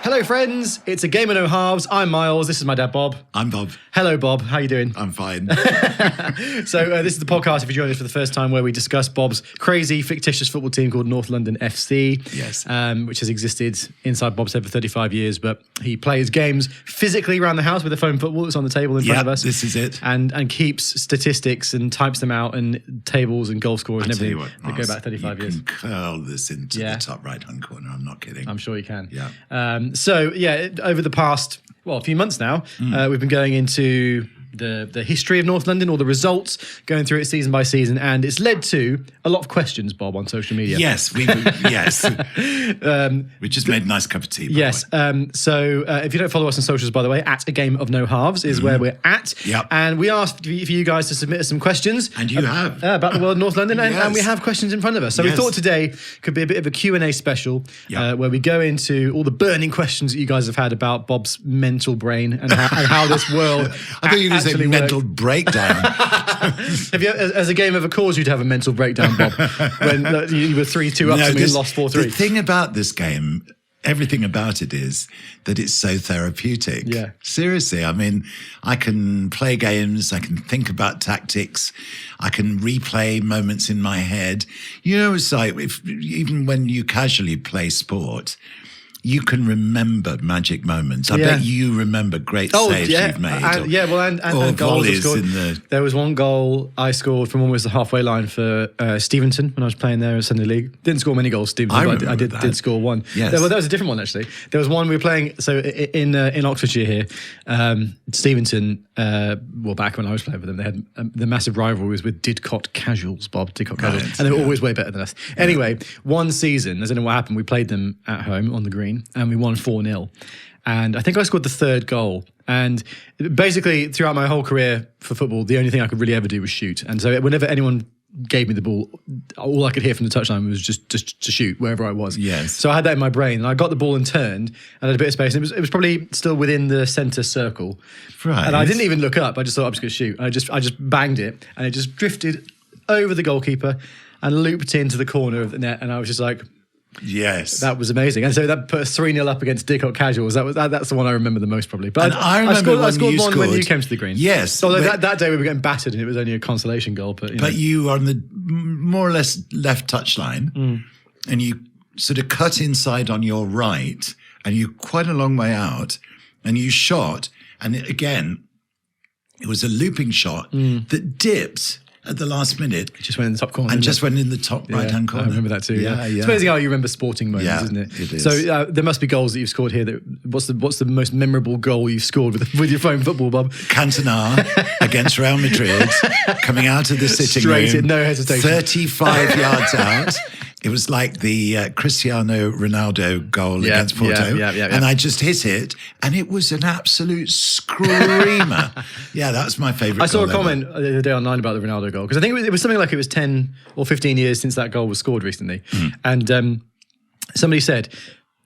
Hello, friends. It's a game of no halves. I'm Miles. This is my dad, Bob. I'm Bob. Hello, Bob. How you doing? I'm fine. So this is the podcast, if you join us for the first time, where we discuss Bob's crazy, fictitious football team called North London F.C. Yes. Which has existed inside Bob's head for 35 years, but he plays games physically around the house with a foam football that's on the table in front of us. This is it. And keeps statistics and types them out and tables and goal scores and everything that go back 35 years. You can curl this into the top right-hand corner. I'm not kidding. I'm sure you can. Yeah. Over the past, a few months now, we've been going into the history of North London, all the results, going through it season by season, and it's led to a lot of questions, Bob, on social media. Yes, we just made a nice cup of tea. Yes. So if you don't follow us on socials, by the way, at A Game of No Halves is where we're at. Yep. And we asked for you guys to submit us some questions. And you have. About the world of North London, and we have questions in front of us. So we thought today could be a bit of a Q&A special where we go into all the burning questions that you guys have had about Bob's mental brain and how this world I thought you were going to say mental breakdown. Have you, as a game ever caused you to have a mental breakdown, Bob, when you were 3-2 up to me and lost 4-3? The thing about this game, everything about it is that it's so therapeutic. Yeah. Seriously, I mean, I can play games, I can think about tactics, I can replay moments in my head. You know, it's like even when you casually play sport, you can remember magic moments. I bet you remember great saves you've made. And goals I've scored. There was one goal I scored from almost the halfway line for Steventon when I was playing there in Sunday League. Didn't score many goals, Steventon, but I did score one. Yes. That was a different one, actually. There was one we were playing, so in Oxfordshire here, Steventon, back when I was playing with them, they had the massive rivalry was with Didcot Casuals, Bob, Didcot Casuals, and they were always way better than us. Anyway, one season, I don't know what happened, we played them at home on the green, and we won 4-0. And I think I scored the third goal. And basically, throughout my whole career for football, the only thing I could really ever do was shoot. And so whenever anyone gave me the ball, all I could hear from the touchline was just to shoot wherever I was. Yes. So I had that in my brain, and I got the ball and turned, and had a bit of space. And it was probably still within the centre circle. Right. And I didn't even look up. I just thought I was going to shoot. And I just banged it, and it just drifted over the goalkeeper and looped into the corner of the net. And I was just like, yes, that was amazing, and so that put us 3-0 up against Didcot Casuals. That's the one I remember the most, probably. But I scored one when you came to the green. Yes, although that day we were getting battered, and it was only a consolation goal. But you were on the more or less left touchline, and you sort of cut inside on your right, and you quite a long way out, and you shot, and it was a looping shot that dipped at the last minute. It just went in the top corner. And just went in the top right-hand corner. I remember that too, yeah. It's amazing how you remember sporting moments, isn't it? It is. So there must be goals that you've scored here. What's the most memorable goal you've scored with your phone football, Bob? Cantona against Real Madrid, coming out of the sitting room. Straight in, no hesitation. 35 yards out. It was like the Cristiano Ronaldo goal against Porto. And I just hit it, and it was an absolute screamer. That's my favourite goal. I saw a comment the other day online about the Ronaldo goal, because I think it was something like it was 10 or 15 years since that goal was scored recently. And somebody said,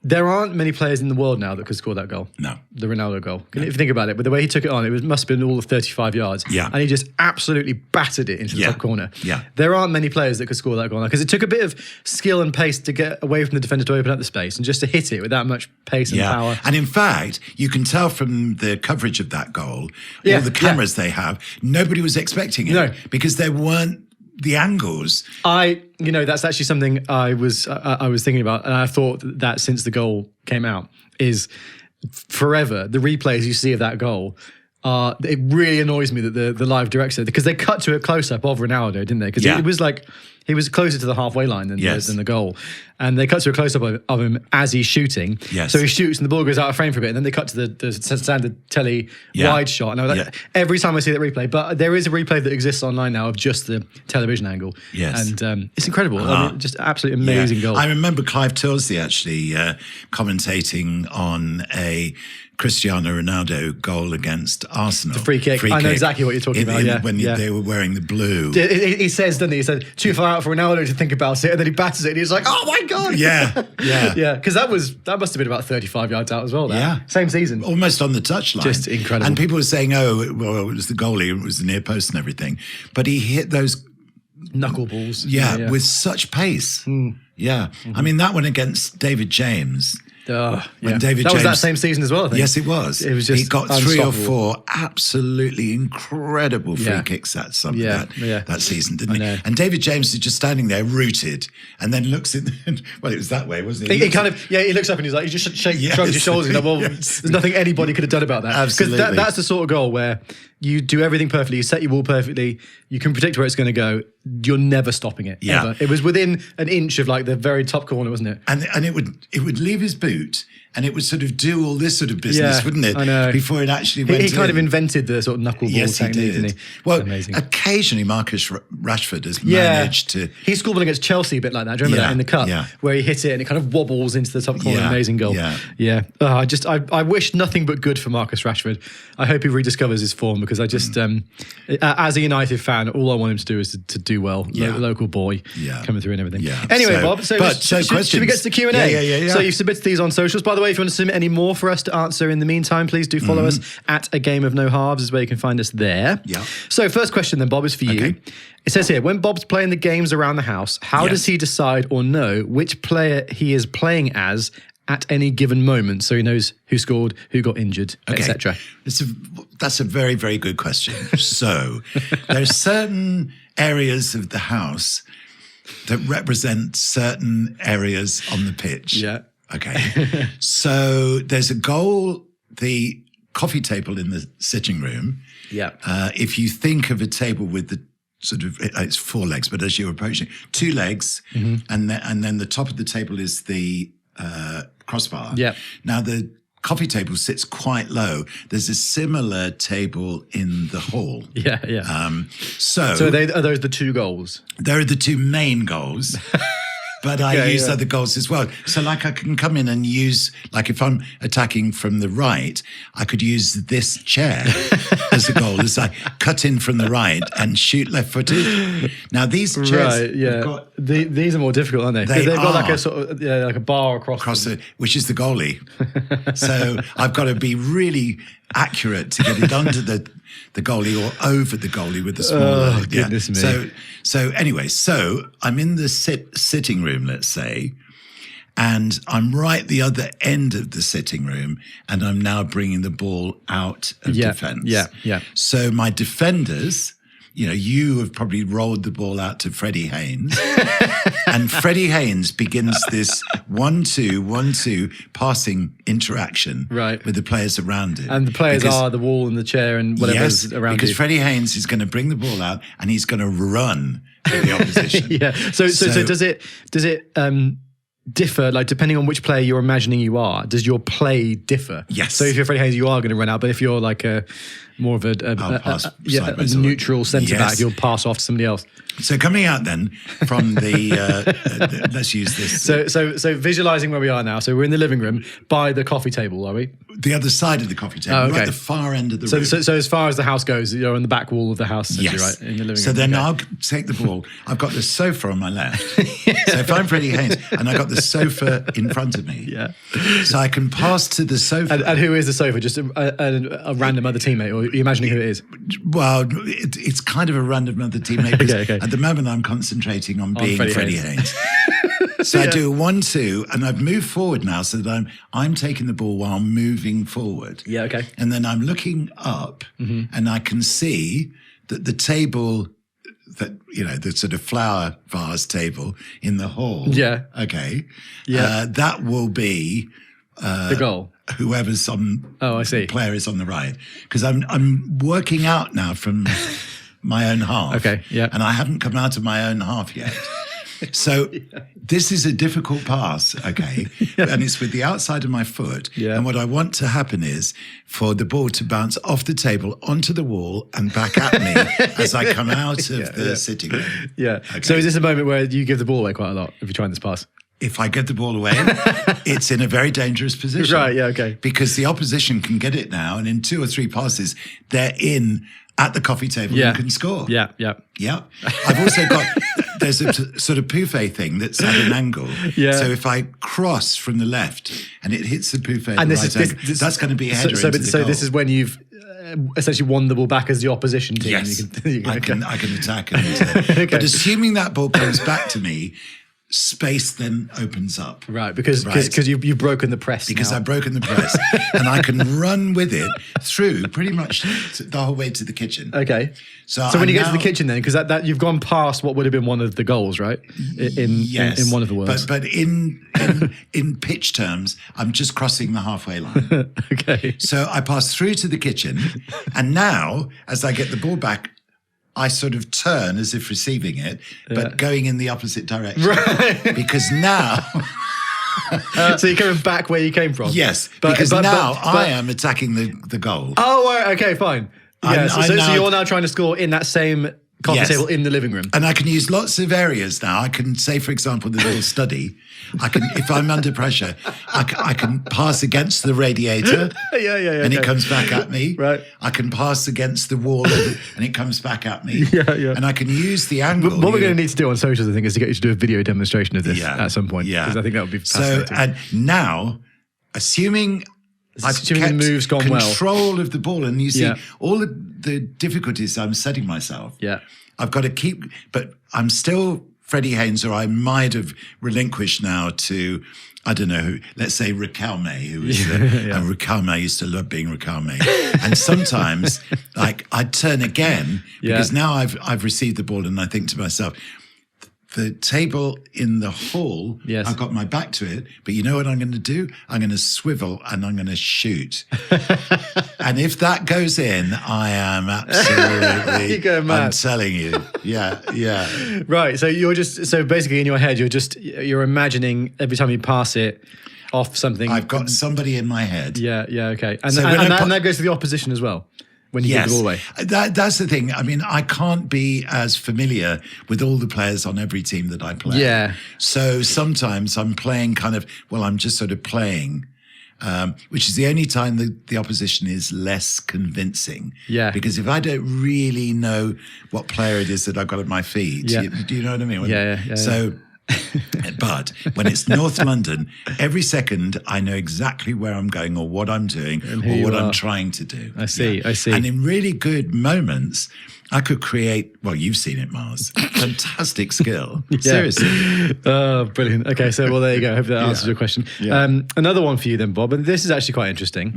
there aren't many players in the world now that could score that goal. No. The Ronaldo goal. If you think about it, but the way he took it on, it must have been all of 35 yards. Yeah. And he just absolutely battered it into the top corner. Yeah. There aren't many players that could score that goal now, because it took a bit of skill and pace to get away from the defender to open up the space, and just to hit it with that much pace and power. And in fact, you can tell from the coverage of that goal, all the cameras they have, nobody was expecting it. No. Because there weren't the angles. That's actually something I was thinking about, and I thought that since the goal came out is forever the replays you see of that goal. It really annoys me that the live director, because they cut to a close up of Ronaldo, didn't they? Because it was like he was closer to the halfway line than the goal, and they cut to a close up of him as he's shooting. Yes. So he shoots and the ball goes out of frame for a bit, and then they cut to the standard telly wide shot. And I was like, every time I see that replay, but there is a replay that exists online now of just the television angle. Yes. And it's incredible. I mean, just absolutely amazing goal. I remember Clive Tilsley actually commentating on a Cristiano Ronaldo goal against Arsenal. The free kick. I know exactly what you're talking about. When they were wearing the blue. He says, doesn't he? He said, too far out for Ronaldo to think about it, and then he batters it, and he's like, oh my God. Yeah. Because that must have been about 35 yards out as well. Yeah. Same season. Almost on the touchline. Just incredible. And people were saying, it was the goalie, it was the near post and everything. But he hit those knuckleballs. with such pace. Yeah. Mm-hmm. I mean, that one against David James. Oh, When yeah. David that was that James- same season as well, I think. Yes, it was. It was just he got 3 or unstoppable. 4 absolutely incredible free Yeah. kicks that season, didn't he? know. And David James is just standing there rooted and then looks in. Well, it was that way, wasn't it? He kind of, he looks up and he's like, he just shrugs his shoulders. He's like, well, Yes. there's nothing anybody could have done about that. Absolutely. Because that's the sort of goal where you do everything perfectly, you set your ball perfectly, you can predict where it's going to go, you're never stopping it. Yeah. Ever. It was within an inch of like the very top corner, wasn't it? And it would leave his boot and it would sort of do all this sort of business, Yeah, wouldn't it? I know. Before it actually went He kind in. of invented the sort of knuckleball Yes, he technique, did. didn't he? Well, Amazing. occasionally Marcus Rashford has managed to. He scored one against Chelsea a bit like that. Do you remember Yeah, that in the cup yeah. where he hit it and it kind of wobbles into the top corner? Yeah, Amazing goal. yeah. I wish nothing but good for Marcus Rashford. I hope he rediscovers his form because I just, as a United fan, all I want him to do is to do well. Yeah. Local boy, Yeah. coming through and everything. Yeah. Anyway, So- Bob. So, but- should questions. we get to the Q&A? Yeah. So you've submitted these on socials. By the way, if you want to submit any more for us to answer in the meantime, please do follow us at A Game of No Halves is where you can find us there. Yeah. So first question then, Bob, is for you. Okay. It says here, when Bob's playing the games around the house, how Yes. does he decide or know which player he is playing as at any given moment? So he knows who scored, who got injured, etc. That's a very, very good question. So there are certain areas of the house that represent certain areas on the pitch. Yeah. Okay. So there's a goal, the coffee table in the sitting room. Yeah. If you think of a table with the sort of, it's 4 legs, but as you're approaching, 2 legs, and then the top of the table is the crossbar. Yeah. Now the coffee table sits quite low. There's a similar table in the hall. Yeah. So So are those the 2 goals? there are the 2 main goals. But I use yeah. other goals as well. So like I can come in and use, like if I'm attacking from the right, I could use this chair as a goal as I cut in from the right and shoot left-footed. Now these chairs Right, yeah. have got These are more difficult, aren't they? 'Cause they've got like are. a sort of, like a bar across them. which is the goalie. So I've got to be really accurate to get it under the goalie or over the goalie with the smaller. goodness me. So anyway, so I'm in the sitting room, let's say, and I'm right the other end of the sitting room, and I'm now bringing the ball out of defense. Yeah. So my defenders, you have probably rolled the ball out to Freddie Haynes. And Freddie Haynes begins this 1-2 passing interaction Right. with the players around him. And the players Because- are the wall and the chair and whatever's around because you. Freddie Haynes is going to bring the ball out and he's going to run to the opposition. Yeah. So does it differ, like depending on which player you're imagining you are? Does your play differ? Yes. So if you're Freddie Haynes, you are going to run out. But if you're like more of a pass a sideways or- neutral centre back, Yes. you'll pass off to somebody else. So coming out then from the let's use this. So visualizing where we are now. So we're in the living room by the coffee table, are we? The other side of the coffee table, Oh, okay. right at the far end of the So, room. so as far as the house goes, you're on the back wall of the house, essentially, right? In the living So room. then Okay. I'll take the ball. I've got the sofa on my left. So if I'm Freddie Haynes and I've got the sofa in front of me, Yeah. so I can pass to the sofa. And who is the sofa? Just a random other teammate, or are you imagining who it is? Well, it's kind of a random other teammate. Because Okay. At the moment, I'm concentrating on being Freddie Freddie Haynes. Haynes. So I do a 1-2, and I've moved forward now, so that I'm taking the ball while moving forward. Yeah, okay. And then I'm looking up, and I can see that the table, that the sort of flower vase table in the hall. Yeah. Okay. Yeah. That will be The goal. whoever's on. Oh, I see. Player is on the right, because I'm working out now from my own half. Okay, yeah. And I haven't come out of my own half yet. So this is a difficult pass, okay? And it's with the outside of my foot. Yeah. And what I want to happen is for the ball to bounce off the table onto the wall and back at me as I come out of the sitting room. Yeah. Okay. So is this a moment where you give the ball away quite a lot if you're trying this pass? If I get the ball away, it's in a very dangerous position. Right, yeah, okay. Because the opposition can get it now, and in 2 or 3 passes, they're in at the coffee table and can score. Yeah. Yeah. I've also got, there's a sort of buffet thing that's at an angle. Yeah. So if I cross from the left and it hits the buffet at And the this right is angle, that's going to be a header into the so goal. this is when you've essentially won the ball back as the opposition team. Yes, You can I can attack. And, But assuming that ball comes back to me, space then opens up. Right, because you've broken the press. Because now. I've broken the press, and I can run with it through pretty much the whole way to the kitchen. Okay. So when you get to the kitchen, then, because that you've gone past what would have been one of the goals, right? In one of the worlds. But in pitch terms, I'm just crossing the halfway line. Okay. So I pass through to the kitchen, and now as I get the ball back, I sort of turn as if receiving it, but going in the opposite direction. Right. Because now... So you're coming back where you came from? Yes, because now I am attacking the goal. Oh, right, okay, fine. Yeah, so you're now trying to score in that same coffee table in the living room. And I can use lots of areas now. I can say, for example, the little study. I can, if I'm under pressure, I can pass against the radiator. And it comes back at me. Right. I can pass against the wall and it comes back at me. Yeah. And I can use the angle. What we're going to need to do on socials, I think, is to get you to do a video demonstration of this at some point. Yeah. Because I think that would be fascinating. So, and now, assuming the move's gone control of the ball, and you see all the difficulties I'm setting myself. Yeah. I've got to keep, but I'm still Freddie Haynes, or I might have relinquished now to, I don't know who, let's say Riquelme, who was, and Riquelme, I used to love being Riquelme. And sometimes, like, I'd turn again, because now I've received the ball and I think to myself, the table in the hall, I've got my back to it, but you know what I'm going to do? I'm going to swivel and I'm going to shoot. And if that goes in, I am absolutely, you go mad. I'm telling you. Yeah. Right, so basically in your head, you're imagining every time you pass it off something. I've got somebody in my head. Yeah, okay. And that goes to the opposition as well. When you give the ball away. That's the thing. I mean, I can't be as familiar with all the players on every team that I play. Yeah. So sometimes I'm playing I'm just sort of playing, which is the only time the opposition is less convincing. Yeah. Because if I don't really know what player it is that I've got at my feet, do you know what I mean? Yeah. So... But when it's North London, every second I know exactly where I'm going or what I'm doing or what I'm trying to do. I see. And in really good moments, I could create, well, you've seen it, Mars. Fantastic skill. Seriously. Oh, brilliant. Okay, so there you go. Hope that answers your question. Yeah. Another one for you then, Bob, and this is actually quite interesting.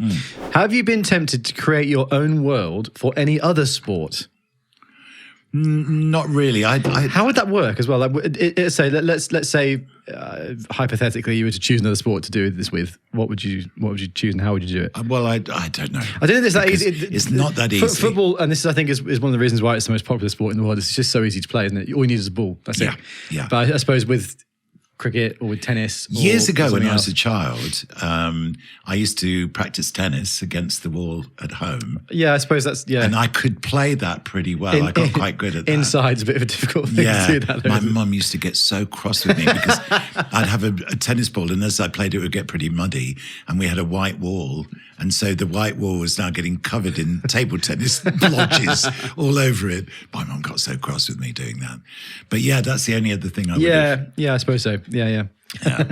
Have you been tempted to create your own world for any other sport? Not really. How would that work as well? Like, let's say hypothetically you were to choose another sport to do this with. What would you choose, and how would you do it? Well, I don't know. I don't think it's that easy. It's not that easy. Football, and this I think is one of the reasons why it's the most popular sport in the world. It's just so easy to play, isn't it? All you need is a ball. That's it. Yeah. But I suppose with cricket or with tennis. Years ago when I was a child, I used to practice tennis against the wall at home. Yeah, I suppose that's, And I could play that pretty well. I got quite good at that. Inside's a bit of a difficult thing to do that. My mum used to get so cross with me because I'd have a tennis ball, and as I played it would get pretty muddy, and we had a white wall. And so the white wall was now getting covered in table tennis blotches all over it. My mum got so cross with me doing that. But that's the only other thing I would have. Yeah, I suppose so. Yeah. So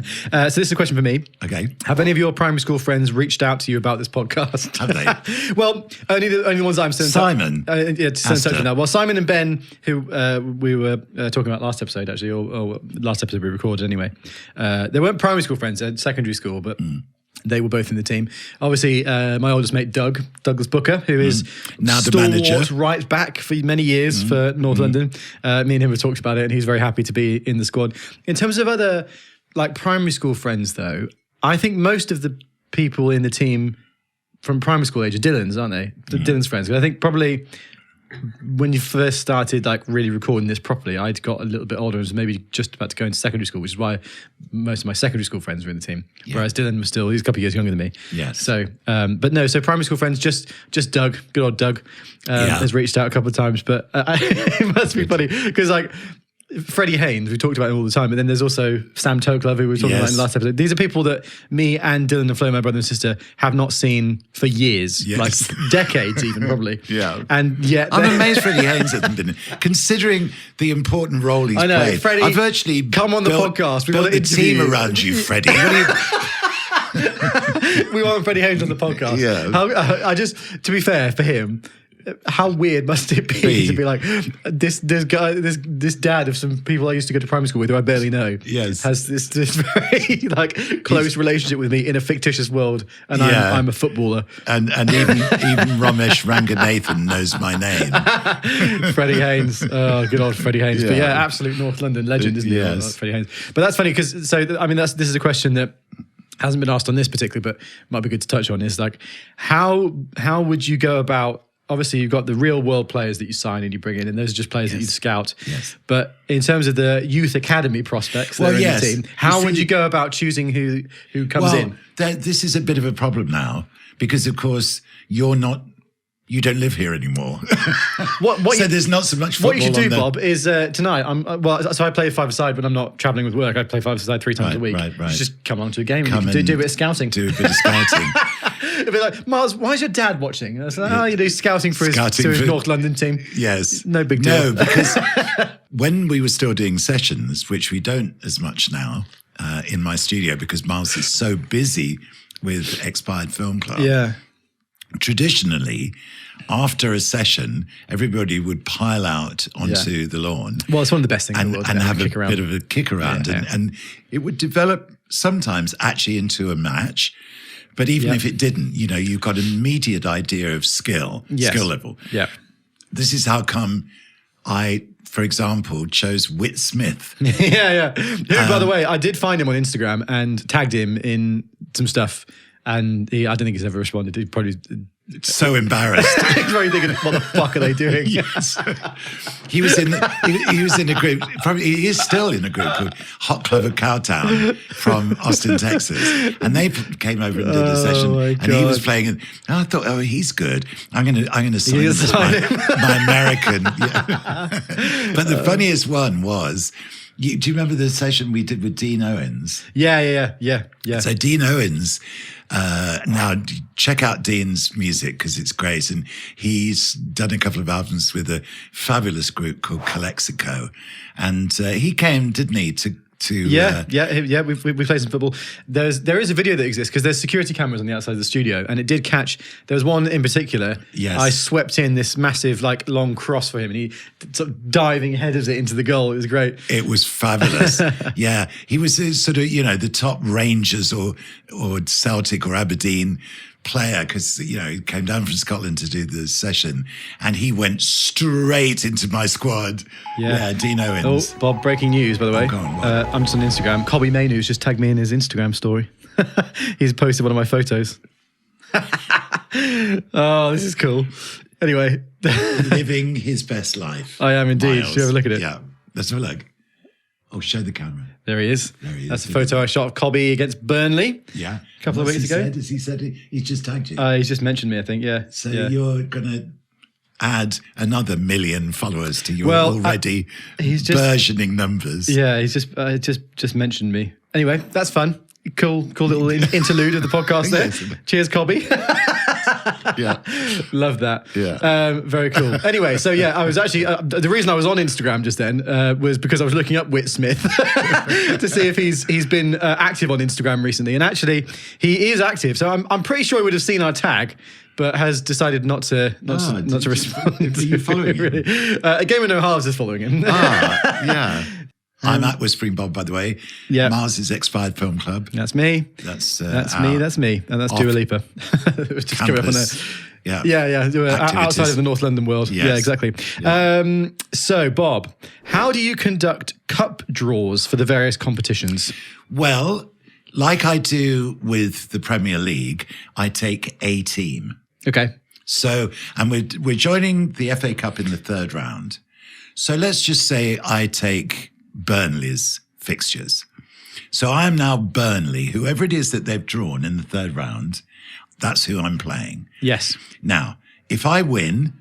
this is a question for me. Okay. Have any of your primary school friends reached out to you about this podcast? Have they? Well, only the ones I'm still in Simon. touch with now. Well, Simon and Ben, who we were talking about last episode, actually, or last episode we recorded anyway. They weren't primary school friends, they're secondary school, but... They were both in the team. Obviously, my oldest mate, Douglas Booker, who is now the manager, right back for many years for North London. Me and him have talked about it, and he's very happy to be in the squad. In terms of other primary school friends, though, I think most of the people in the team from primary school age are Dylan's, aren't they? Dylan's friends. I think probably when you first started really recording this properly, I'd got a little bit older and was maybe just about to go into secondary school, which is why most of my secondary school friends were in the team. Whereas Dylan was he's a couple of years younger than me. Yes. So, but no, so primary school friends, just Doug, good old Doug, has reached out a couple of times, but it must be funny because Freddie Haynes, we talked about him all the time, but then there's also Sam Tokler, who we were talking about in the last episode. These are people that me and Dylan and Flo, my brother and sister, have not seen for years, decades even, probably. Yeah. And yet... I'm amazed Freddie Haynes hasn't been in, considering the important role he's played. Freddie, I've virtually come on the podcast. We built the team around you, Freddie. We want Freddie Haynes on the podcast. Yeah. To be fair, for him... how weird must it be to be like this guy, this dad of some people I used to go to primary school with who I barely know, has this very like close relationship with me in a fictitious world, and I'm a footballer, and even Ramesh Ranganathan knows my name. Freddie Haynes, oh, good old Freddie Haynes, but absolute North London legend, isn't he? Yes. Freddie Haynes. But that's funny because this is a question that hasn't been asked on this particularly, but might be good to touch on, is like how would you go about, obviously you've got the real world players that you sign and you bring in, and those are just players that you scout. Yes. But in terms of the youth academy prospects that are in the team, how would you go about choosing who comes in? This is a bit of a problem now because of course you don't live here anymore. So there's not so much football. What you should do, Bob, is tonight. So I play five-a-side when I'm not travelling with work. I play five-a-side 3 times a week. Right. Just come on to a game and do a bit of scouting. Do a bit of scouting. It'd be like, Miles, why is your dad watching? And I was like, you do scouting for his North London team. Yes. No big deal. No, because when we were still doing sessions, which we don't as much now in my studio because Miles is so busy with Expired Film Club. Yeah. Traditionally, after a session, everybody would pile out onto the lawn. Well, it's one of the best things in the world. And have a bit of a kick around. Yeah. And it would develop sometimes actually into a match. But even if it didn't, you've got an immediate idea of skill level. Yeah. This is how come I, for example, chose Whit Smith. Yeah. Who, by the way, I did find him on Instagram and tagged him in some stuff. And I don't think he's ever responded. He probably so embarrassed. He's probably thinking, "What the fuck are they doing?" Yes. He was in a group. Probably he is still in a group called Hot Club of Cowtown from Austin, Texas, and they came over and did a session. And he was playing, and I thought, "Oh, he's good. I'm gonna sign him as my American." Yeah. But the funniest one was. Do you remember the session we did with Dean Owens? Yeah. So Dean Owens, now check out Dean's music because it's great. And he's done a couple of albums with a fabulous group called Calexico. And he came, didn't he, to we played some football. There is a video that exists because there's security cameras on the outside of the studio, and it did catch. There was one in particular. Yes. I swept in this massive long cross for him, and he sort of diving headers it into the goal. It was great. It was fabulous. Yeah, he was sort of the top Rangers or Celtic or Aberdeen player because he came down from Scotland to do the session and he went straight into my squad. Yeah, Dean Owens. Oh, Bob, breaking news, by the way. Go on, I'm just on Instagram. Cobby Maynews just tagged me in his Instagram story. He's posted one of my photos. Oh, this is cool. Anyway. Living his best life. I am indeed. Miles. Should you have a look at it? Yeah, let's have a look. Oh, show the camera. There he is. That's a photo I shot of Cobby against Burnley. Yeah. A couple of weeks ago. Has he said he's just tagged you? He's just mentioned me, I think, yeah. So you're going to add another 1 million followers to your already burgeoning numbers. Yeah, he's just mentioned me. Anyway, that's fun. Cool little interlude of the podcast there. Cheers, Cobby. Yeah. Love that. Yeah. Very cool. Anyway, so I was actually, the reason I was on Instagram just then was because I was looking up Whit Smith to see if he's been active on Instagram recently. And actually, he is active. So I'm pretty sure he would have seen our tag, but has decided not to respond. Are you following him? Really. A Game with No Halves is following him. Yeah. I'm at Whispering Bob, by the way. Yeah. Mars' Expired Film Club. That's me. That's me. And that's Dua Lipa. Just coming up on there. Yeah. Outside of the North London world. Yes. Yeah, exactly. Yeah. So, Bob, how do you conduct cup draws for the various competitions? Well, like I do with the Premier League, I take a team. Okay. So, and we're joining the FA Cup in the 3rd round. So let's just say I take Burnley's fixtures. So I am now Burnley, whoever it is that they've drawn in the 3rd round, that's who I'm playing. Yes. Now, if I win,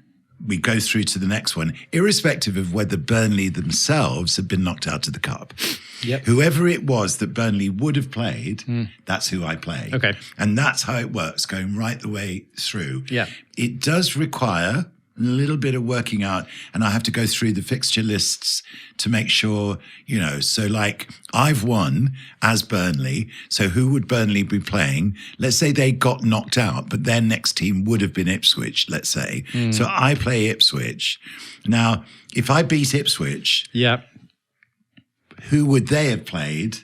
we go through to the next one, irrespective of whether Burnley themselves have been knocked out of the cup. Yep. Whoever it was that Burnley would have played, that's who I play. Okay. And that's how it works, going right the way through. Yeah. It does require a little bit of working out, and I have to go through the fixture lists to make sure, so like I've won as Burnley. So who would Burnley be playing? Let's say they got knocked out, but their next team would have been Ipswich, let's say. So I play Ipswich. Now, if I beat Ipswich, who would they have played?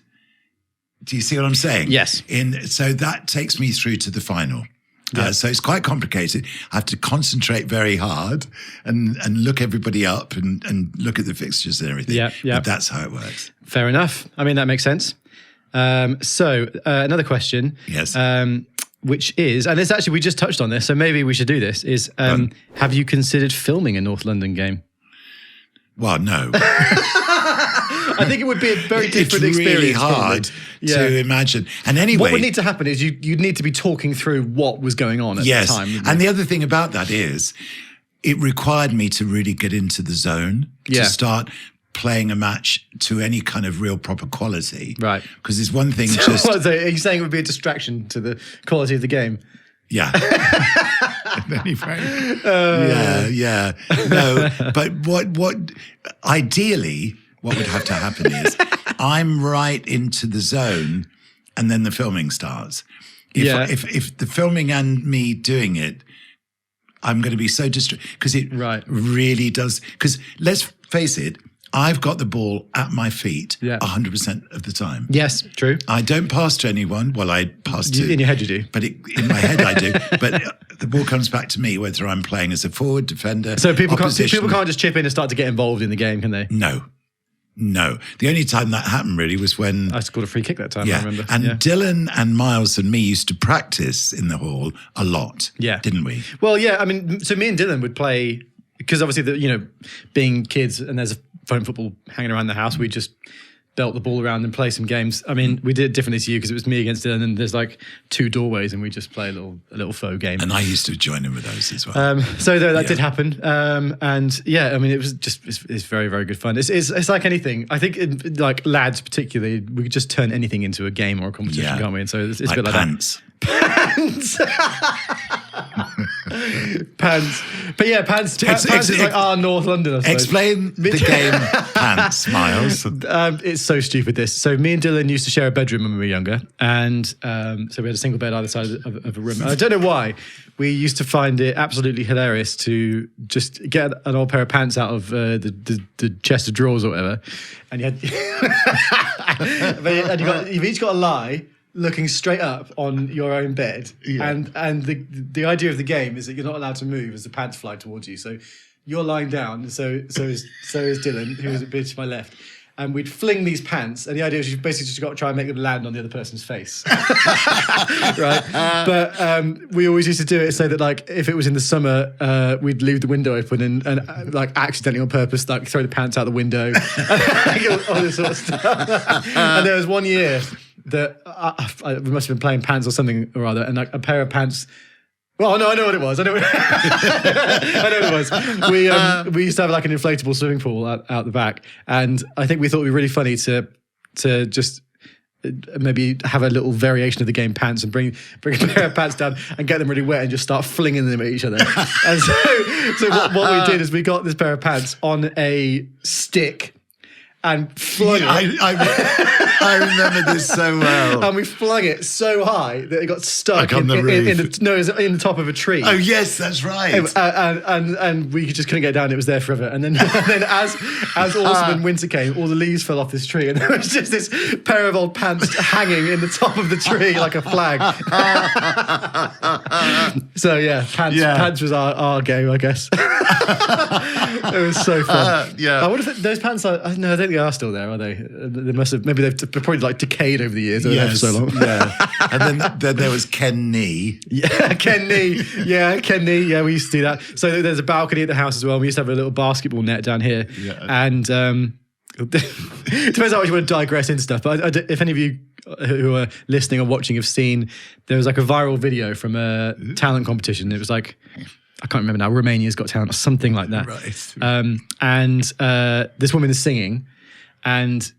Do you see what I'm saying? Yes. So that takes me through to the final. So it's quite complicated. I have to concentrate very hard and look everybody up and look at the fixtures and everything. Yeah. But that's how it works. Fair enough. I mean, that makes sense. So another question. Yes. Which is, and this actually, we just touched on this, so maybe we should do this, is have you considered filming a North London game? Well, no. I think it would be a very different experience. It's really hard to imagine. And anyway, what would need to happen is you'd need to be talking through what was going on at the time. And the other thing about that is it required me to really get into the zone to start playing a match to any kind of real proper quality. Right. Because there's one thing So are you saying it would be a distraction to the quality of the game? Yeah. Anyway. Yeah. No, but what ideally, what would have to happen is I'm right into the zone and then the filming starts. If the filming and me doing it, I'm going to be so distracted because it really does. Because let's face it, I've got the ball at my feet 100% of the time. Yes, true. I don't pass to anyone. Well, I pass to... In your head you do. But in my head I do. But the ball comes back to me, whether I'm playing as a forward, defender, so people opposition. can't just chip in and start to get involved in the game, can they? No. The only time that happened really was when... I scored a free kick that time, I remember. And Dylan and Miles and me used to practice in the hall a lot, didn't we? Well, yeah, I mean, so me and Dylan would play... Because obviously, being kids and there's a phone football hanging around the house, we just belt the ball around and play some games. I mean, we did it differently to you because it was me against Dylan and there's like 2 doorways and we just play a little faux game. And I used to join in with those as well. So that did happen. And yeah, I mean, it was just, it's very, very good fun. It's like anything. I think like lads particularly, we could just turn anything into a game or a competition, can't we? And so it's a bit like pants. That. Pants. But yeah, pants is like our North London, I suppose. Explain the game Pants, Miles. It's so stupid, this. So me and Dylan used to share a bedroom when we were younger. And so we had a single bed either side of a room. And I don't know why. We used to find it absolutely hilarious to just get an old pair of pants out of the chest of drawers or whatever. And you've each got to lie looking straight up on your own bed, and the idea of the game is that you're not allowed to move as the pants fly towards you. So you're lying down, so is Dylan, who is a bit to my left, and we'd fling these pants, and the idea is you've basically just got to try and make them land on the other person's face, right? But we always used to do it so that like if it was in the summer, we'd leave the window open and like accidentally on purpose like throw the pants out the window, all this sort of stuff. And there was one year that we must have been playing pants or something or other, and like a pair of pants. Well, no, I know what it was. I know what it was. We used to have like an inflatable swimming pool out the back, and I think we thought it'd be really funny to just maybe have a little variation of the game Pants and bring a pair of pants down and get them really wet and just start flinging them at each other. And so what we did is we got this pair of pants on a stick and flung it. I remember this so well. And we flung it so high that it got stuck on the roof. it was in the top of a tree. Oh yes, that's right. And we just couldn't get down. It was there forever. And then as autumn and winter came, all the leaves fell off this tree, and there was just this pair of old pants hanging in the top of the tree like a flag. So yeah, pants was our game, I guess. It was so fun. I wonder if those pants are. No, I don't think they are still there, are they? They must have. Maybe they've probably like decayed over the years. They've been there for so long. Yeah. And then there was Ken Nee. Yeah, Ken Nee. Yeah, we used to do that. So there's a balcony at the house as well. We used to have a little basketball net down here. Yeah. And it depends how much you want to digress into stuff. But if any of you who are listening or watching have seen, there was like a viral video from a talent competition. It was like, I can't remember now, Romania's Got Talent or something like that. Right. And this woman is singing, and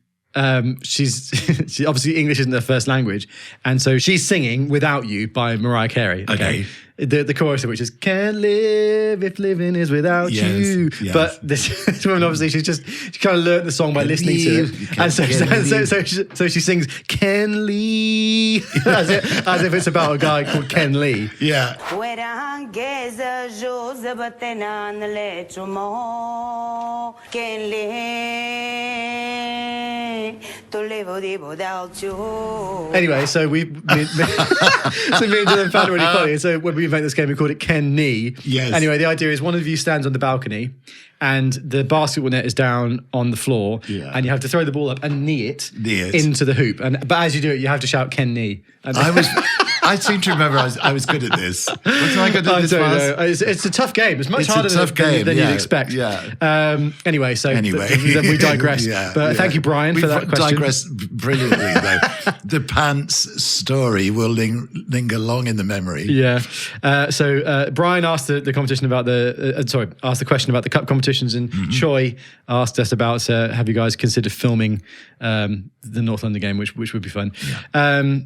she obviously English isn't her first language, and so she's singing "Without You" by Mariah Carey. Okay. the chorus of which is "Can't live if living is without you." Yes. But this woman obviously she kind of learnt the song by listening to it, and so she sings "Ken Lee" as if it's about a guy called Ken Lee. Yeah. Anyway, so me and Dylan found it really funny. So when we invented this game, we called it Ken Knee. Yes. Anyway, the idea is one of you stands on the balcony and the basketball net is down on the floor, and you have to throw the ball up and knee it into the hoop. But as you do it, you have to shout Ken Knee. And I seem to remember I was good at this. Wasn't I good at this? It's a tough game. It's much harder than you'd expect. Yeah. Anyway, we digress. But thank you, Brian, for that question. Digress brilliantly, though. The pants story will linger long in the memory. Yeah. So Brian asked the competition about asked the question about the cup competitions, and Choi asked us about have you guys considered filming the North London game, which would be fun. Yeah.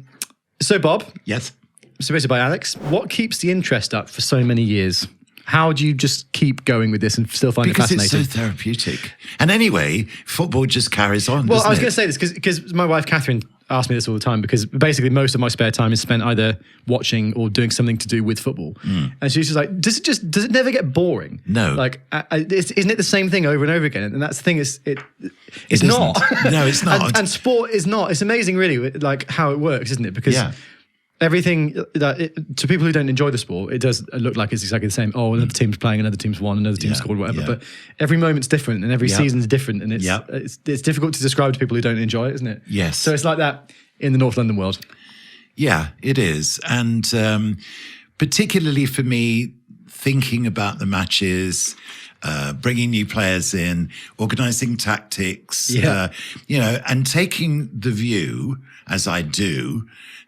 So, Bob. Yes. Submitted by Alex. What keeps the interest up for so many years? How do you just keep going with this and still find it fascinating? Because it's so therapeutic. And anyway, football just carries on. Well, I was going to say this because my wife Catherine asks me this all the time, because basically most of my spare time is spent either watching or doing something to do with football. And she's just like, does it never get boring? No. Like, isn't it the same thing over and over again? And that's the thing, it's not. No, it's not. and sport is not. It's amazing, really, like how it works, isn't it? Because everything to people who don't enjoy the sport, it does look like it's exactly the same. Oh, another team's playing, another team's won, another team scored, whatever. But every moment's different and every season's different, and it's difficult to describe to people who don't enjoy it, isn't it? Yes. So it's like that in the North London world. Yeah, it is, and particularly for me, thinking about the matches. Bringing new players in, organising tactics, and taking the view, as I do,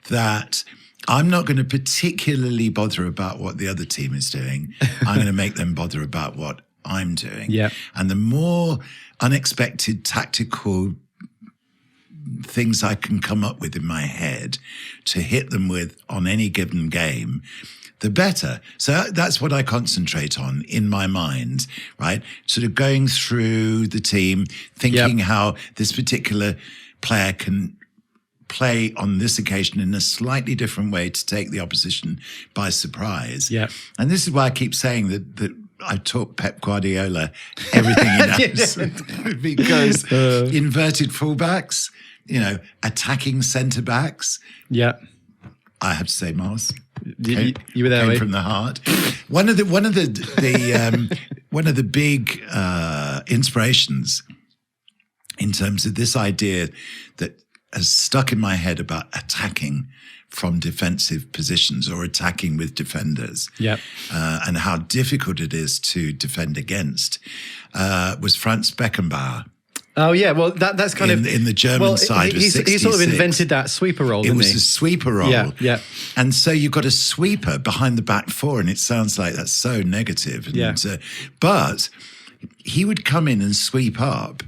that I'm not going to particularly bother about what the other team is doing. I'm going to make them bother about what I'm doing. Yeah. And the more unexpected tactical things I can come up with in my head to hit them with on any given game, the better. So that's what I concentrate on in my mind, right? Sort of going through the team, thinking how this particular player can play on this occasion in a slightly different way to take the opposition by surprise. Yeah. And this is why I keep saying that I taught Pep Guardiola everything he knows. Because inverted fullbacks, attacking centre-backs. Yeah. I have to say, Mars. You were there, came from the heart. One of the big inspirations in terms of this idea that has stuck in my head about attacking from defensive positions or attacking with defenders, and how difficult it is to defend against, was Franz Beckenbauer. Oh yeah, well that's kind of in the German side. He sort of invented that sweeper role. It was a sweeper role. Yeah. And so you've got a sweeper behind the back four, and it sounds like that's so negative. And, but he would come in and sweep up,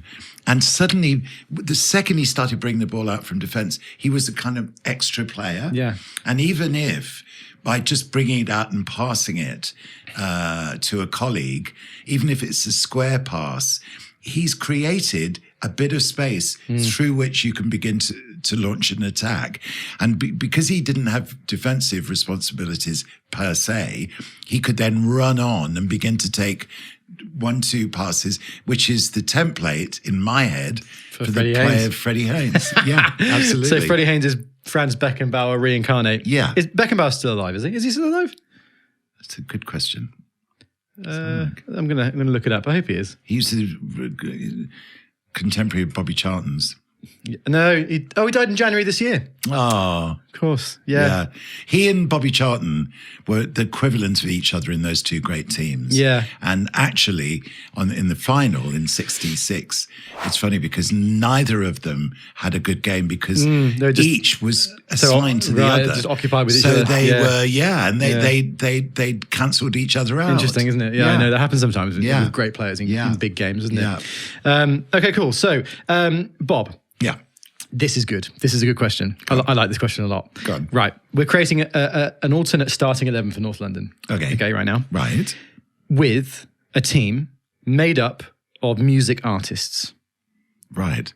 and suddenly, the second he started bringing the ball out from defence, he was a kind of extra player. Yeah. And even if by just bringing it out and passing it to a colleague, even if it's a square pass, he's created a bit of space through which you can begin to launch an attack. And because he didn't have defensive responsibilities per se, he could then run on and begin to take 1-2 passes, which is the template in my head for the play of Freddie Haynes. Yeah, absolutely. So Freddie Haynes is Franz Beckenbauer reincarnate. Yeah. Is Beckenbauer still alive, is he? Is he still alive? That's a good question. I'm gonna look it up. I hope he is. He's the contemporary of Bobby Charlton's. No, he died in January this year. Oh, of course, yeah. He and Bobby Charlton were the equivalent of each other in those two great teams. Yeah, and actually, in the final in '66, it's funny because neither of them had a good game because each was assigned to the other, just occupied with each So other. they were, and they cancelled each other out. Interesting, isn't it? Yeah, I know that happens sometimes with great players in big games, isn't it? Okay, cool. So, Bob. Yeah. This is good. This is a good question. I like this question a lot. Go on. Right. We're creating an alternate starting 11 for North London. Okay, right now. Right. With a team made up of music artists. Right.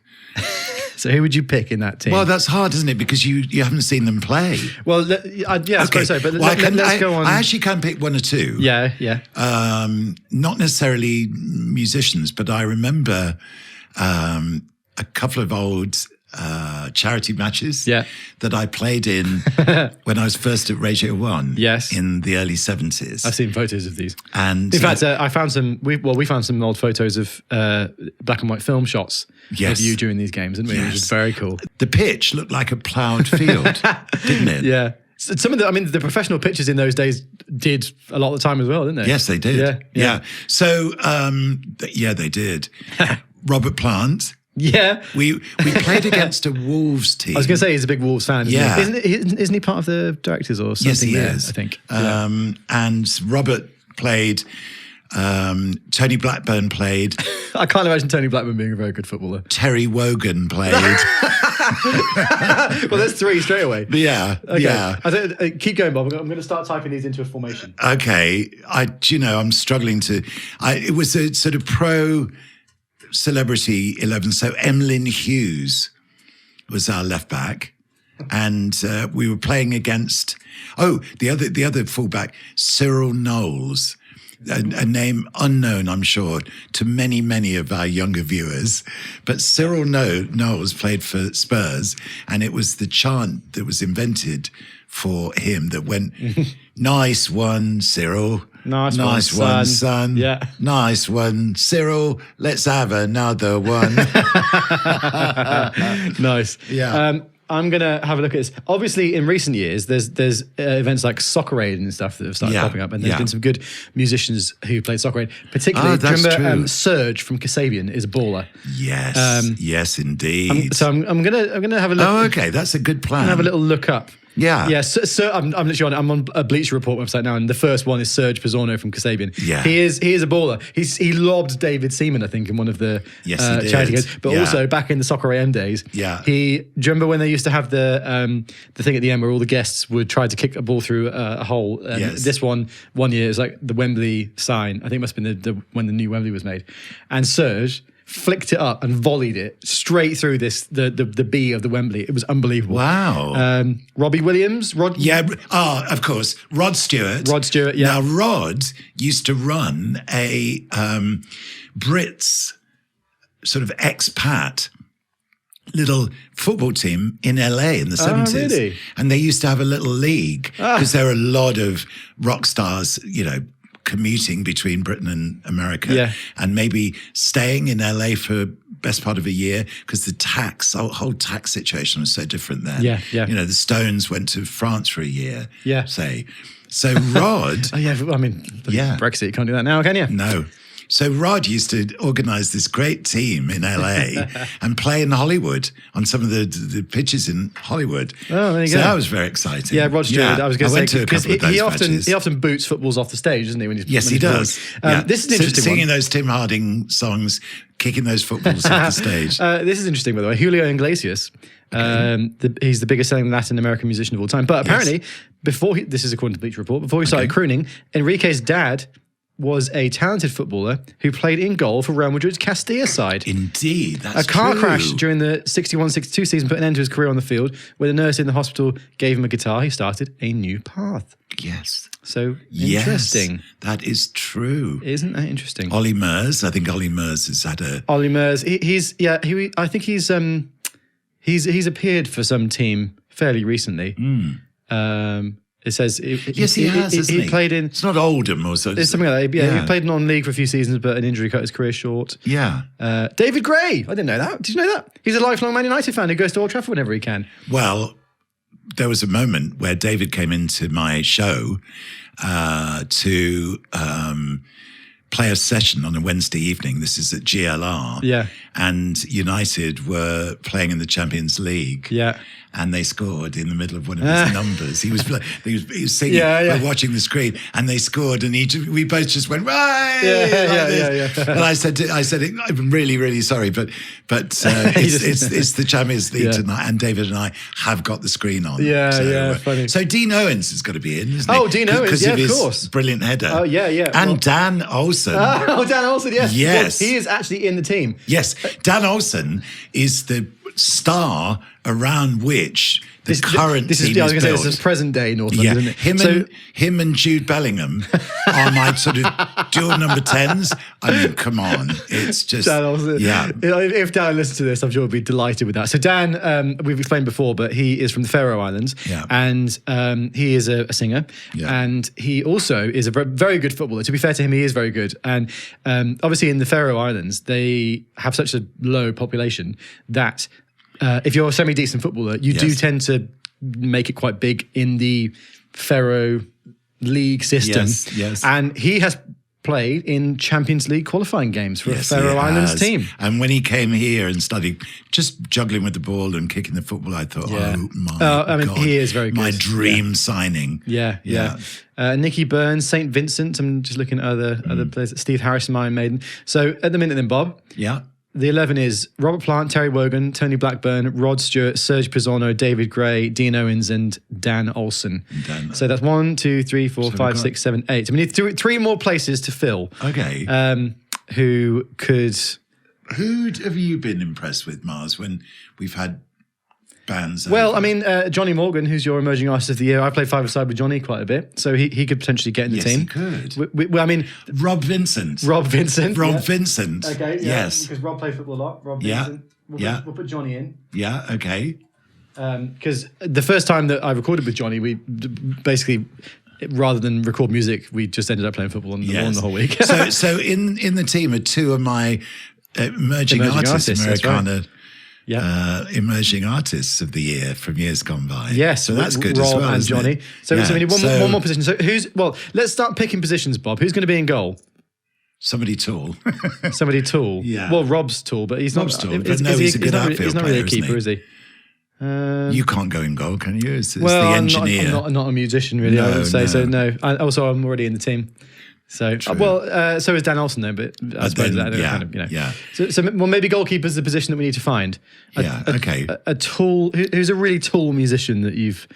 So who would you pick in that team? Well, that's hard, isn't it? Because you haven't seen them play. Well, I suppose so. But let's go on. I actually can pick one or two. Yeah. Not necessarily musicians, but I remember a couple of old charity matches that I played in when I was first at Radio 1 in the early 70s. I've seen photos of these. And in fact, I found we found some old photos of black and white film shots of you during these games, didn't we? Which was very cool. The pitch looked like a ploughed field, didn't it? Yeah. Some of the professional pitches in those days did a lot of the time as well, didn't they? Yes, they did. Yeah. So, they did. Robert Plant. Yeah. We played against a Wolves team. I was going to say he's a big Wolves fan, isn't he? Isn't he part of the directors or something? Yes, he is. I think. And Robert played, Tony Blackburn played. I can't imagine Tony Blackburn being a very good footballer. Terry Wogan played. Well, there's three straight away. Yeah, okay. yeah. Keep going, Bob. I'm going to start typing these into a formation. Okay. I'm struggling to... it was a sort of pro-celebrity 11. So Emlyn Hughes was our left back. And we were playing against... the other fullback, Cyril Knowles. A name unknown, I'm sure, to many, many of our younger viewers. But Cyril Knowles played for Spurs, and it was the chant that was invented for him that went, "Nice one, Cyril. Nice one, son. Yeah. Nice one, Cyril. Let's have another one." Nice. Yeah. I'm going to have a look at this. Obviously, in recent years, there's events like Soccer Aid and stuff that have started popping up, and there's been some good musicians who played Soccer Aid. Particularly, do you remember Serge from Kasabian is a Bawler? Yes, yes, indeed. I'm gonna have a look. Oh, okay, that's a good plan. Have a little look up. Yeah. So I'm literally I'm on a Bleacher Report website now, and the first one is Serge Pizzorno from Kasabian. Yeah. He is a baller. He lobbed David Seaman, I think, in one of the charity games. But also back in the Soccer AM days, do you remember when they used to have the thing at the end where all the guests would try to kick a ball through a hole? This one year, it was like the Wembley sign. I think it must have been when the new Wembley was made. And Serge flicked it up and volleyed it straight through the B of the Wembley. It was unbelievable. Wow. Robbie Williams, of course. Rod Stewart. Yeah. Now, Rod used to run a Brits sort of expat little football team in LA in the 70s. Really? And they used to have a little league because there were a lot of rock stars, commuting between Britain and America, and maybe staying in LA for best part of a year because the whole tax situation was so different then. The Stones went to France for a year, say. So Rod... Brexit, you can't do that now, can you? No. So Rod used to organise this great team in LA and play in Hollywood on some of the pitches in Hollywood. Oh, there you go. So that was very exciting. Yeah, Rod Stewart. I was going to say because he often boots footballs off the stage, doesn't he? Yes, he does. This is an interesting singing those Tim Harding songs, kicking those footballs off the stage. This is interesting, by the way. Julio Iglesias. He's the biggest selling Latin American musician of all time. But apparently, this is according to Bleacher Report, before he started crooning, Enrique's dad was a talented footballer who played in goal for Real Madrid's Castilla side. Indeed, that's true. A car true. crash during the 61-62 season put an end to his career on the field. When a nurse in the hospital gave him a guitar, he started a new path. Yes. So interesting. Yes, that is true. Isn't that interesting? Ollie Murs. I think Ollie Murs has had a... Ollie Murs. I think he's appeared for some team fairly recently. It says he has. He played in. It's not Oldham or so. It's something like that. Yeah, he played non-league for a few seasons, but an injury cut his career short. Yeah. David Gray. I didn't know that. Did you know that? He's a lifelong Man United fan who goes to Old Trafford whenever he can. Well, there was a moment where David came into my show to play a session on a Wednesday evening. This is at GLR. Yeah. And United were playing in the Champions League. Yeah. And they scored in the middle of one of his numbers. He was singing, we're watching the screen, and they scored, and we both just went, right. Yeah. And I said, I'm really, really sorry, but it's the Champions League tonight, and David and I have got the screen on. Funny. So Dean Owens has got to be in, isn't he? Oh, Dean Owens, of his course. Brilliant header. Oh, yeah. And Dan Olsen. Dan Olsen, yes. Yes. Well, he is actually in the team. Yes. Dan Olsen is the star around which the current team is built. This is present day North London, isn't it? Him and Jude Bellingham are my sort of dual number 10s. I mean, come on. It's just... Dan Olsen. Yeah. If Dan listens to this, I'm sure he'll be delighted with that. So Dan, we've explained before, but he is from the Faroe Islands. Yeah. And he is a singer. Yeah. And he also is a very, very good footballer. To be fair to him, he is very good. And obviously in the Faroe Islands, they have such a low population that... if you're a semi-decent footballer, you do tend to make it quite big in the Faroe League system. Yes. And he has played in Champions League qualifying games for a Faroe Islands team. And when he came here and studied just juggling with the ball and kicking the football, I thought, oh my God. He is very good. My dream signing. Yeah. Nicky Burns, St. Vincent. I'm just looking at other players. Steve Harrison, Iron Maiden. So at the minute then, Bob. Yeah. The 11 is Robert Plant, Terry Wogan, Tony Blackburn, Rod Stewart, Serge Pizzorno, David Gray, Dean Owens, and Dan Olsen. So that's 1, 2, 3, 4, 5, 6, 7, 8. So we need three more places to fill. Okay. Who have you been impressed with, Mars, when we've had bands? Well, I mean, Johnny Morgan, who's your emerging artist of the year. I played five-a-side with Johnny quite a bit, so he could potentially get in the team. Yes, he could. Well, I mean, Rob Vincent. Vincent. Okay, yes. Because Rob played football a lot. Rob Vincent. We'll put Johnny in. Yeah, okay. Because the first time that I recorded with Johnny, we basically... rather than record music, we just ended up playing football on the whole week. so in the team are two of my emerging artists Americana emerging artists of the year from years gone by. Yes, so that's good Rob as well, and Johnny. So we need one more position. So let's start picking positions, Bob. Who's going to be in goal? Somebody tall. Somebody tall. Yeah. Well, Rob's tall, but he's Rob's not. Tall, but no, he's a good outfield player. He's not really a keeper, is he? You can't go in goal, can you? It's the engineer. I'm not a musician, really. I would say so. No, I'm already in the team. So so is Dan Olsen though, but I suppose So maybe goalkeeper is the position that we need to find. A tall, who's a really tall musician that you've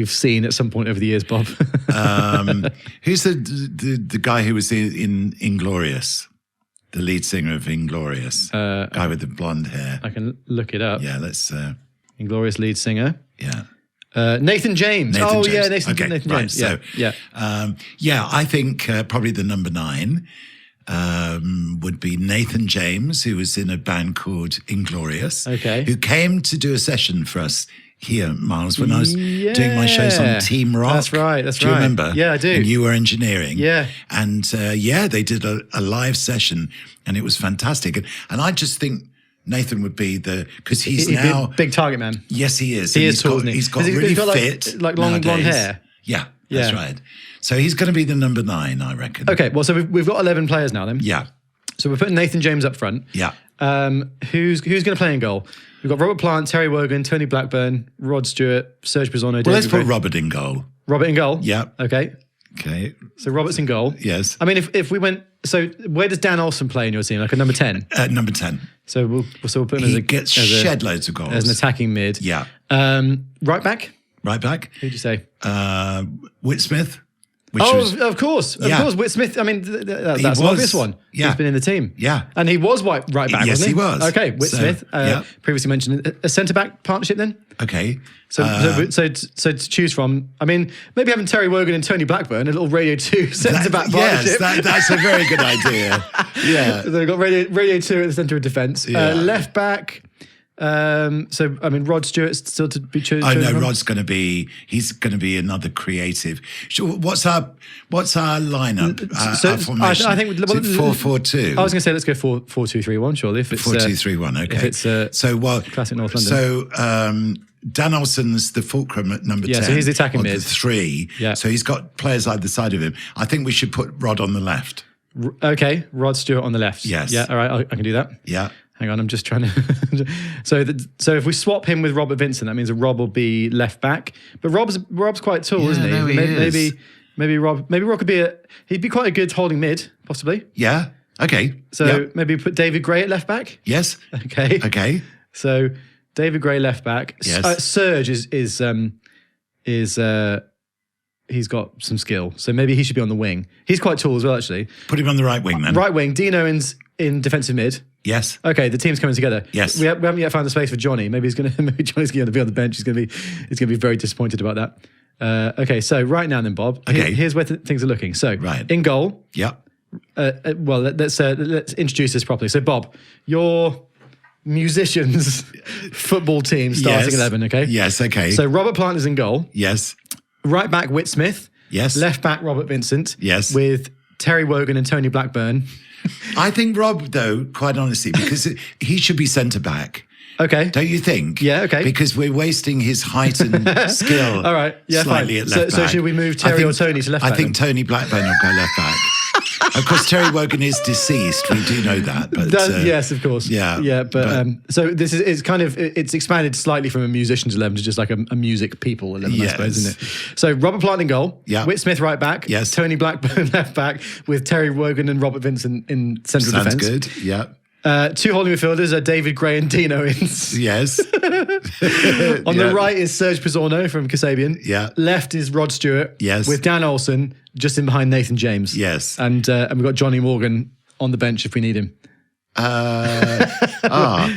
seen at some point over the years, Bob. Who's the guy who was in Inglorious? The lead singer of Inglorious, guy with the blonde hair. I can look it up. Yeah, let's. Inglorious lead singer. Yeah. Nathan James. Nathan James. Nathan Right, James. So, I think probably the number 9 would be Nathan James, who was in a band called Inglorious. Okay. Who came to do a session for us here, Miles, when I was doing my shows on Team Rock. That's right. Do you remember? Yeah, I do. And you were engineering. Yeah. And they did a live session, and it was fantastic. And I just think Nathan would be because he's now a big target man. Yes, he is. He is tall, isn't he? He's got really fit, like long blonde hair. Yeah, that's right. So he's going to be the number 9, I reckon. Okay, well, so we've got 11 players now then. Yeah. So we're putting Nathan James up front. Yeah. Who's going to play in goal? We've got Robert Plant, Terry Wogan, Tony Blackburn, Rod Stewart, Serge Pizzorno. Well, let's put Robert in goal. Robert in goal. Yeah. Okay. So Robert's in goal. Yes. I mean, if we went, so where does Dan Olsen play in your team? Like a number 10? Number 10. So we'll put him He gets shed loads of goals. As an attacking mid. Yeah. Right back? Right back. Who'd you say? Whit Smith. Of course. Whit Smith. I mean, that's an obvious one. Yeah. He's been in the team. Yeah. And he was right back, wasn't he? Yes, he was. Okay, Whit Smith. Previously mentioned a centre-back partnership then? Okay. So to choose from, I mean, maybe having Terry Wogan and Tony Blackburn, a little Radio 2 centre-back partnership. Yes, that's a very good idea. Yeah. So they've got Radio 2 at the centre of defence. Yeah. Left back, so, I mean, Rod Stewart's still to be chosen. I know Rod's going to be another creative. Sure, what's our lineup? Our formation? I think 4-4-2. I was going to say let's go 4-2-3-1. Surely, if it's 4-2-3-1. Okay. If it's classic North London. So Dan Olsen's the fulcrum at number 10. Yeah, so he's the attacking mid. The 3. Yeah. So he's got players either side of him. I think we should put Rod on the left. Okay, Rod Stewart on the left. Yes. Yeah, all right, I can do that. Yeah. Hang on, I'm just trying to... so if we swap him with Robert Vincent, that means that Rob will be left back. But Rob's quite tall, isn't he? No, he is. Maybe Rob could be he'd be quite a good holding mid, possibly. Yeah. Okay. So maybe put David Gray at left back. Yes. Okay. Okay. So David Gray left back. Yes. Serge he's got some skill, so maybe he should be on the wing. He's quite tall as well, actually. Put him on the right wing then. Right wing. Dean Owens in defensive mid. Yes. Okay, the team's coming together. Yes. We haven't yet found the space for Johnny. Maybe Johnny's going to be on the bench. He's going to be very disappointed about that. Okay, so right now then, Bob. Okay. Here's where things are looking. So Right. in goal. Yeah. Well, let's introduce this properly. So Bob, your musicians football team starting 11. Okay. Yes. Okay. So Robert Plant is in goal. Yes. Right back, Whit Smith. Yes. Left back, Robert Vincent. Yes. With Terry Wogan and Tony Blackburn. I think Rob, though, quite honestly, because he should be centre back. Okay. Don't you think? Yeah, okay. Because we're wasting his height and skill All right. Yeah, slightly fine. at left back. So should we move Terry or Tony to left back? I think Tony Blackburn will go left back. Of course, Terry Wogan is deceased. We do know that. But yes, of course. Yeah. Yeah, but so this is kind of, it's expanded slightly from a musicians 11 to just like a music people 11, I suppose, isn't it? So Robert Plant in goal. Yeah. Whit Smith right back. Yes. Tony Blackburn left back with Terry Wogan and Robert Vincent in central Sounds defence. good. Yeah. Two holding midfielders are David Gray and Dean Owens. Yes. On the right is Serge Pizzorno from Kasabian. Yeah. Left is Rod Stewart. Yes. With Dan Olsen just in behind Nathan James. Yes. And we've got Johnny Morgan on the bench if we need him. What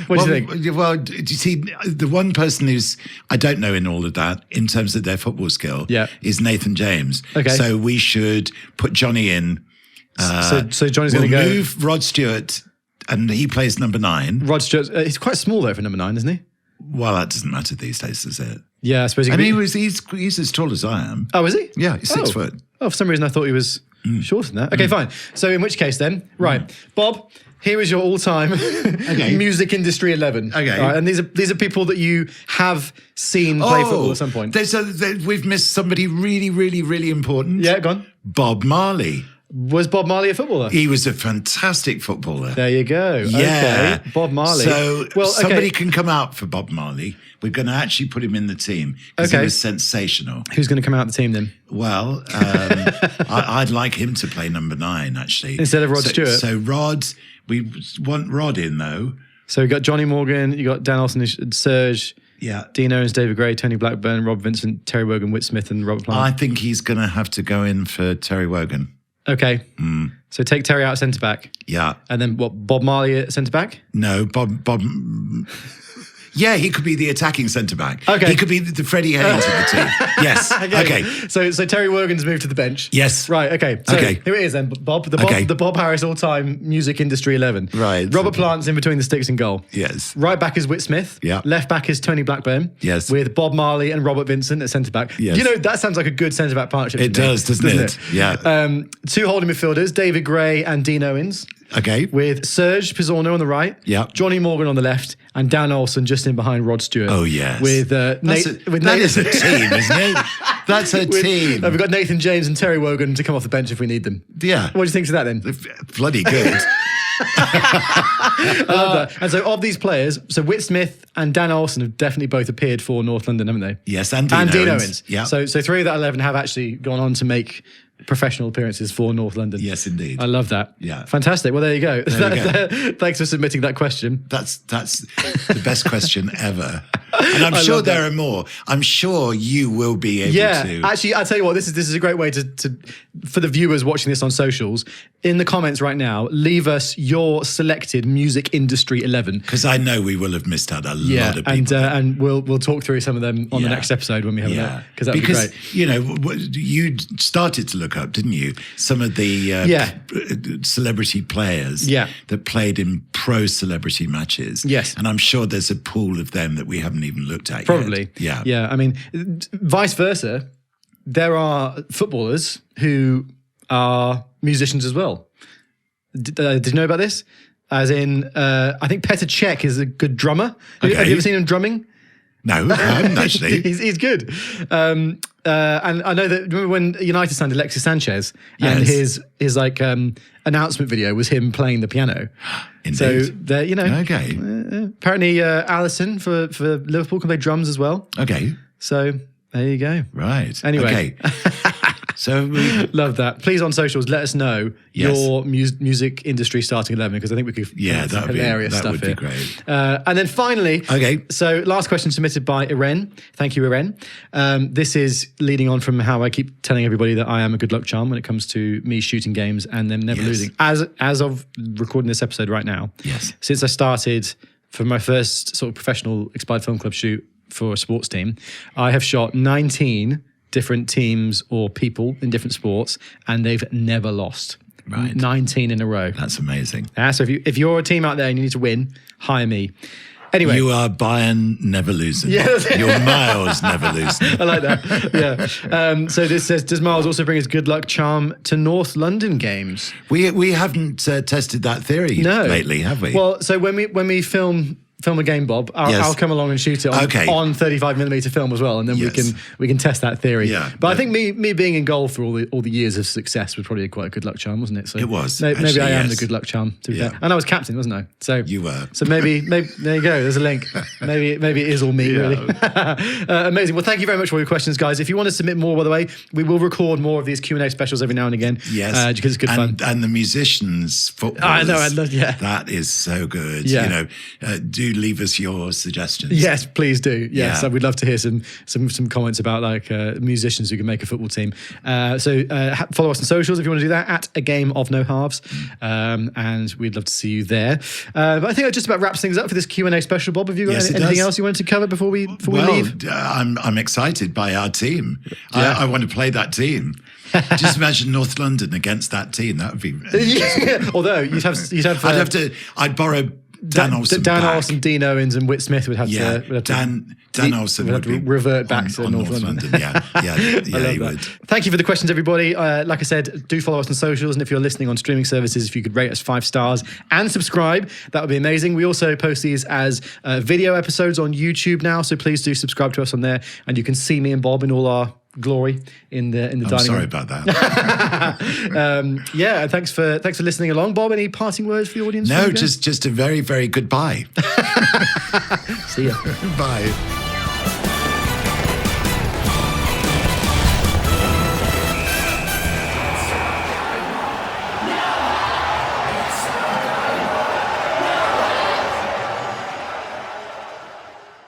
do you think? Well, do you see, the one person who's, I don't know in all of that, in terms of their football skill, is Nathan James. Okay. So we should put Johnny in. So Johnny's going to go. Move Rod Stewart, and he plays number 9. Rod Stewart, he's quite small though for number 9, isn't he? Well, that doesn't matter these days, does it? Yeah, I suppose he And could he's as tall as I am. Oh, is he? Yeah, he's 6 foot. Oh, for some reason I thought he was shorter than that. Okay, fine. So in which case then, right, Bob, here is your all-time music industry 11. Okay. All right, and these are people that you have seen play football at some point. We've missed somebody really, really, really important. Yeah, go on. Bob Marley. Was Bob Marley a footballer? He was a fantastic footballer. There you go. Yeah. Okay. Bob Marley. So somebody can come out for Bob Marley. We're going to actually put him in the team because he was sensational. Who's going to come out of the team then? Well, I'd like him to play number 9, actually. Instead of Rod Stewart? So Rod, we want Rod in, though. So we got Johnny Morgan, you got Dan Olsen, Serge, Dean Owens, David Gray, Tony Blackburn, Rob Vincent, Terry Wogan, Whit Smith and Robert Plant. I think he's going to have to go in for Terry Wogan. Okay. So take Terry out centre back. Yeah. And then what, Bob Marley at centre back? No, Bob. Yeah, he could be the attacking centre back. Okay. He could be the Freddie Haynes of the team. Yes. Okay. So Terry Wogan's moved to the bench. Yes. Right. Okay. So here it is then. Bob. The Bob Harris all-time music industry 11. Right. Robert Plant's in between the sticks and goal. Yes. Right back is Whit Smith. Yeah. Left back is Tony Blackburn. Yes. With Bob Marley and Robert Vincent at centre back. Yes. You know, that sounds like a good centre back partnership. It does, doesn't it? Yeah. Two holding midfielders, David Gray and Dean Owens. Okay. With Serge Pizzorno on the right. Yeah. Johnny Morgan on the left. And Dan Olsen just in behind Rod Stewart. Oh, yes. With that is a team, isn't it? That's a team. We've got Nathan James and Terry Wogan to come off the bench if we need them. Yeah. What do you think to that then? Bloody good. I love that. And so of these players, so Whit Smith and Dan Olsen have definitely both appeared for North London, haven't they? Yes, and Dean Owens. Yeah. So 3 of that 11 have actually gone on to make professional appearances for North London. Yes, indeed. I love that. Yeah. Fantastic. Well, there you go. Go. Thanks for submitting that question. That's the best question ever. And I'm sure there are more. I'm sure you will be able to. Actually, I'll tell you what, this is a great way to for the viewers watching this on socials, in the comments right now, leave us your selected music industry 11. Because I know we will have missed out a lot of people. And we'll talk through some of them on the next episode when we have that. Because that'd be great. You know, you started to look up, didn't you? Some of the celebrity players that played in pro celebrity matches. Yes. And I'm sure there's a pool of them that we haven't even looked at Probably. yet. Yeah. I mean, vice versa, there are footballers who are musicians as well. Did you know about this? As in, I think Petr Cech is a good drummer. Okay. Have you ever seen him drumming? No, I haven't actually. he's good. And I know that remember when United signed Alexis Sanchez, and Yes. his like announcement video was him playing the piano. Indeed. So there, Okay. apparently Alisson for Liverpool can play drums as well. Okay. So there you go. Right. Anyway. Okay. So Love that. Please on socials let us know Yes. your music industry starting 11 because I think we could Yeah, find some that would be- hilarious that stuff would be here. great. And then finally, Okay. So last question submitted by Irene. Thank you, Irene. This is leading on from how I keep telling everybody that I am a good luck charm when it comes to me shooting games and them never Yes. losing. As of recording this episode right now, Yes. since I started for my first sort of professional Expired Film Club shoot for a sports team, I have shot 19 different teams or people in different sports, and they've never lost. Right. 19 in a row. that's amazing. So if you're a team out there and you need to win, hire me. Anyway, You are Bayern never losing. Yeah, that's it. You're Miles never losing. I like that. Yeah. So this says, does Miles also bring his good luck charm to North London games? We haven't tested that theory No. lately, have we? Well, so when we film a game, Bob, Yes. I'll come along and shoot it on 35mm film as well, and then Yes. we can test that theory. Yeah, but I yeah. think me being in goal for all the years of success was probably quite a good luck charm, wasn't it? So It was, Maybe actually, I am yes. the good luck charm. To be Yeah. fair. And I was captain, wasn't I? So You were. So maybe there you go. There's a link. Maybe it is all me, really. Amazing. Well, thank you very much for all your questions, guys. If you want to submit more, by the way, we will record more of these Q&A specials every now and again. Yes, because it's good fun. And the musicians, footballers. I know, yeah. That is so good. Yeah. You know, do leave us your suggestions. Yes, please do. Yes, Yeah. we'd love to hear some comments about like musicians who can make a football team. So follow us on socials if you want to do that at A Game of No Halves, and we'd love to see you there. But I think that just about wraps things up for this Q&A special. Bob, have you got Yes, it anything does. else you wanted to cover before we Well, leave? I'm excited by our team. Yeah. I want to play that team. Just imagine North London against that team. That would be. Yeah. Although you'd have I'd borrow Dan Olsen. Dan back. Olsen, Dean Owens, and Whit Smith would have Yeah, to. Dan Olsen would would have to be revert back to on North London. Yeah, I he love would. that. Thank you for the questions, everybody. Like I said, do follow us on socials, and if you're listening on streaming services, if you could rate us 5 stars and subscribe, that would be amazing. We also post these as video episodes on YouTube now, so please do subscribe to us on there, and you can see me and Bob in all our glory in the dining room. I'm sorry about that. Yeah, thanks for listening along, Bob. Any parting words for the audience? No, just a very, very goodbye. See ya. Bye.